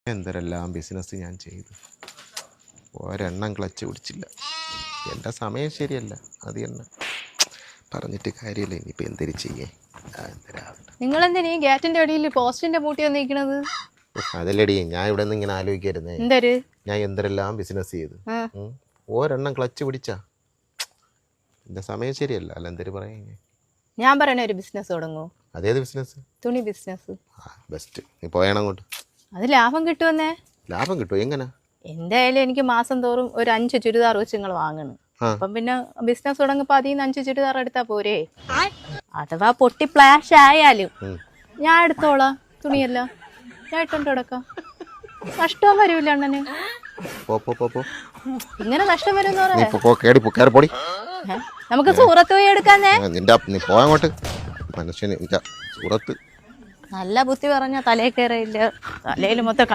എന്തെല്ലാം ബിസിനസ് ഞാൻ ചെയ്തു, ഒരെണ്ണം ക്ലച്ച് പിടിച്ചില്ല. എൻ്റെ സമയം ശരിയല്ല, അത് തന്നെ പറഞ്ഞിട്ട് കാര്യമില്ല. ഇനിയിപ്പോൾ എന്തൊരു ചെയ്യേ. നിങ്ങളെന്തിനാ ഈ ഗേറ്റിന്റെ അടിയിൽ പോസ്റ്റിന്റെ മൂട്ടി വന്നിരിക്കണത്? അതല്ലടി, ഞാൻ ഇവിടെ നിന്ന് ഇങ്ങനെ ആലോചിക്കായിരുന്നേ. എന്തൊരു ഞാൻ എന്തെല്ലാം ബിസിനസ് ചെയ്തു, ഒരെണ്ണം ക്ലച്ച് പിടിച്ചാ എൻ്റെ സമയം ശരിയല്ല. അല്ല എന്തൊരു പറയാ. ഞാൻ പറയണ ഒരു ബിസിനസ് തുടങ്ങൂ. അതേത് ബിസിനസ്? തുണി ബിസിനസ്. ബെസ്റ്റ്. നീ പോയണം അങ്ങോട്ട്. അത് ലാഭം കിട്ടുമെന്നേ. ലാഭം കിട്ടുമോ? എങ്ങനെ? എന്തായാലും എനിക്ക് മാസം തോറും ഒരു 5 ചുരിദാർ വെച്ച് നിങ്ങൾ വാങ്ങണം. അപ്പം പിന്നെ ബിസിനസ് തുടങ്ങുമ്പോൾ അതിൽ നിന്ന് 5 ചുരിദാർ എടുത്താ പോരെ. അഥവാ പൊട്ടി ഫ്ലാഷ് ആയാലും ഞാൻ എടുത്തോളാം. തുണിയല്ല ഞാൻ ഇട്ടോണ്ട് കിടക്കാം. നഷ്ടവും വരൂല അണ്ണന്. ഇങ്ങനെ നഷ്ടം വരും. നമുക്ക് സൂറത്ത് പോയി എടുക്കാന്നേ. നീ പോയങ്ങോട്ട്. മനുഷ്യന് സൂറത്ത് നല്ല ബുദ്ധി പറഞ്ഞ തലയിൽ കയറിയില്ല. തലയിൽ മൊത്തം